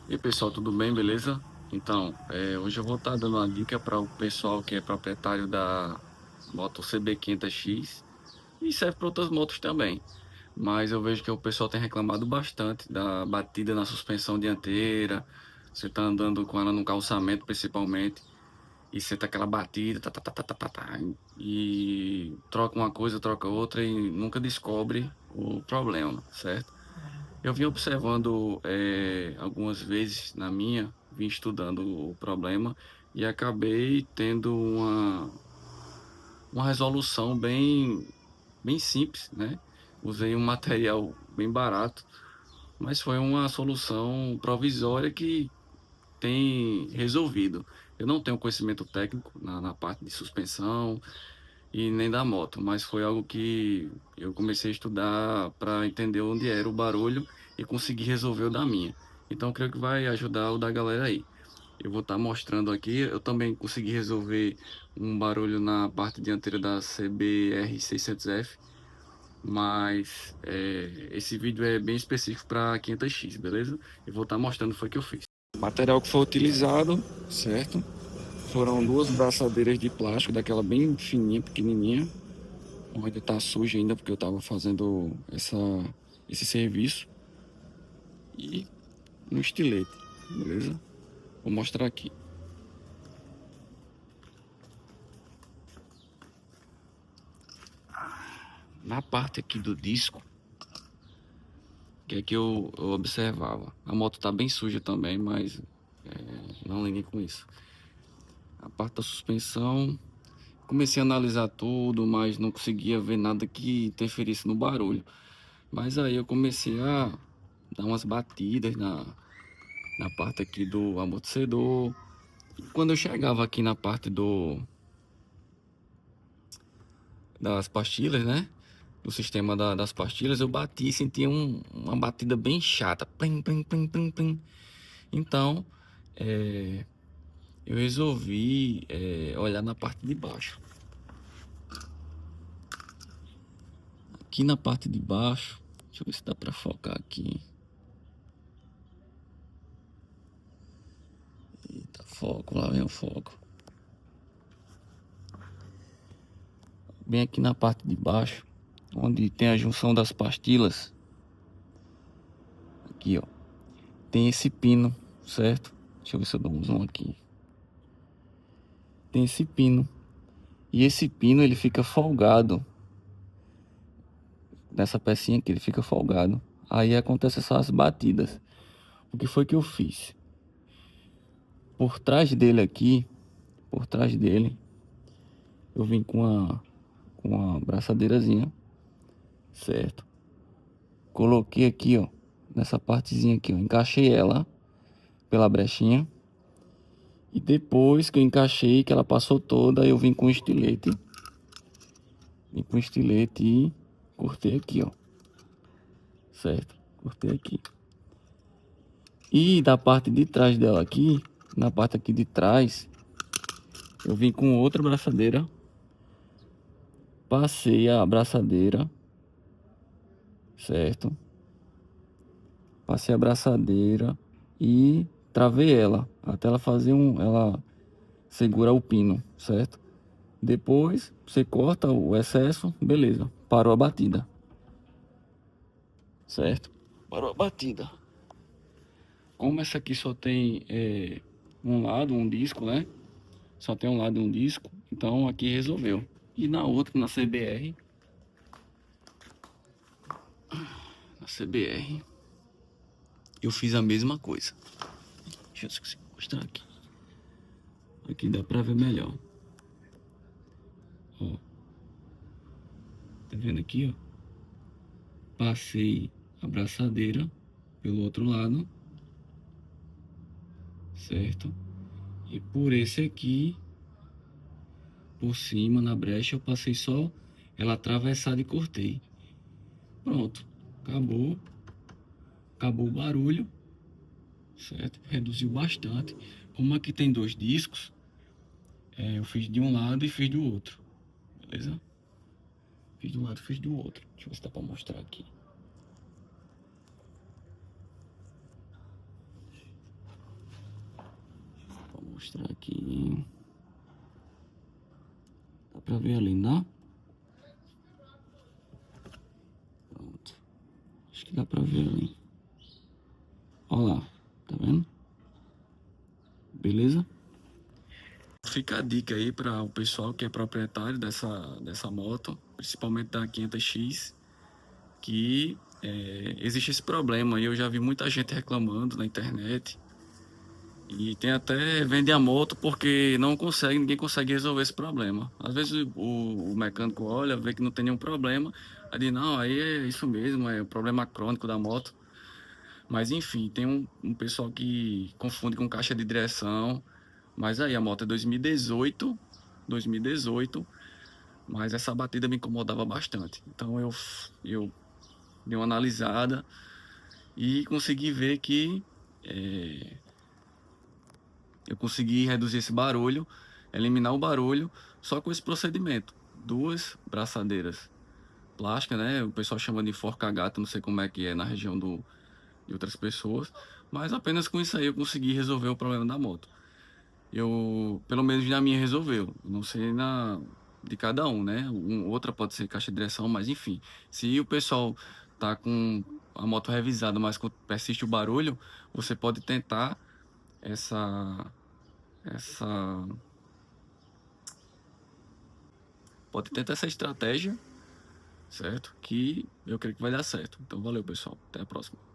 E aí, pessoal, tudo bem, beleza? Então, hoje eu vou estar dando uma dica para o pessoal que é proprietário da moto CB500X e serve para outras motos também. Mas eu vejo que o pessoal tem reclamado bastante da batida na suspensão dianteira. Você está andando com ela no calçamento, principalmente, e senta aquela batida, tá, tá, tá, tá, tá, tá, tá, e troca uma coisa, troca outra e nunca descobre o problema, certo? Eu vim observando algumas vezes vim estudando o problema e acabei tendo uma resolução bem simples, né? Usei um material bem barato, mas foi uma solução provisória que tem resolvido. Eu não tenho conhecimento técnico na parte de suspensão e nem da moto, mas foi algo que eu comecei a estudar para entender onde era o barulho e conseguir resolver o da minha. Então, creio que vai ajudar o da galera aí. Eu vou estar mostrando aqui. Eu também consegui resolver um barulho na parte dianteira da CBR 600F, mas esse vídeo é bem específico para 500X, beleza? Eu vou estar mostrando foi o que eu fiz. O material que foi utilizado, certo? Foram duas braçadeiras de plástico, daquela bem fininha, pequenininha. Ainda tá suja ainda porque eu tava fazendo esse serviço. E um estilete, beleza? Vou mostrar aqui. Na parte aqui do disco, que é que eu observava. A moto tá bem suja também, mas não liguei com isso. A parte da suspensão, comecei a analisar tudo, mas não conseguia ver nada que interferisse no barulho. Mas aí eu comecei a dar umas batidas na parte aqui do amortecedor. E quando eu chegava aqui na parte das pastilhas, né? Do sistema das pastilhas, eu bati e sentia uma batida bem chata. Plim, plim, plim, plim, plim. Então, é, eu resolvi olhar na parte de baixo. Aqui na parte de baixo, deixa eu ver se dá pra focar aqui. Eita, foco, lá vem o foco. Bem aqui na parte de baixo, onde tem a junção das pastilhas. Aqui, ó. Tem esse pino, certo? Deixa eu ver se eu dou um zoom aqui. Tem esse pino. E esse pino, ele fica folgado. Nessa pecinha aqui, ele fica folgado. Aí acontece essas batidas. O que foi que eu fiz? Por trás dele aqui, por trás dele, eu vim com uma braçadeirazinha, certo? Coloquei aqui, ó, nessa partezinha aqui, ó, encaixei ela pela brechinha. E depois que eu encaixei, que ela passou toda, eu vim com o estilete. Vim com o estilete e cortei aqui, ó. Certo? Cortei aqui. E da parte de trás dela aqui, na parte aqui de trás, eu vim com outra braçadeira. Passei a braçadeira, certo? Passei a braçadeira e travei ela até ela fazer ela segura o pino, certo? Depois você corta o excesso, beleza? Parou a batida, certo? Parou a batida. Como essa aqui só tem um lado, um disco, né? Só tem um lado e um disco, então aqui resolveu. E na outra, na CBR, eu fiz a mesma coisa. Deixa eu conseguir mostrar aqui. Aqui dá pra ver melhor. Ó, tá vendo aqui, ó? Passei a braçadeira pelo outro lado, certo? E por esse aqui, por cima, na brecha, eu passei só ela atravessada e cortei. Pronto, acabou. Acabou o barulho, certo? Reduziu bastante. Como aqui tem dois discos, eu fiz de um lado e fiz do outro, beleza? Fiz de um lado e fiz do outro. Deixa eu ver se dá pra mostrar aqui. mostrar aqui. Dá pra ver ali, não? Pronto. Acho que dá pra ver ali. Olha lá, tá vendo? Beleza? Fica a dica aí para o pessoal que é proprietário dessa moto, principalmente da 500X, que existe esse problema. E eu já vi muita gente reclamando na internet. E tem até vende a moto porque ninguém consegue resolver esse problema. Às vezes o mecânico olha, vê que não tem nenhum problema, aí diz, não, aí é isso mesmo, é o problema crônico da moto. Mas enfim, tem um pessoal que confunde com caixa de direção. Mas aí a moto é 2018, mas essa batida me incomodava bastante. Então eu dei uma analisada e consegui ver que eu consegui reduzir esse barulho, eliminar o barulho só com esse procedimento. Duas braçadeiras plásticas, né? O pessoal chama de forca-gato, não sei como é que é na região de outras pessoas, mas apenas com isso aí eu consegui resolver o problema da moto. Pelo menos na minha resolveu. Não sei de cada um, né? Outra pode ser caixa de direção, mas enfim. Se o pessoal tá com a moto revisada, mas persiste o barulho, você pode tentar essa, essa, pode tentar essa estratégia, certo? Que eu creio que vai dar certo. Então, valeu, pessoal. Até a próxima.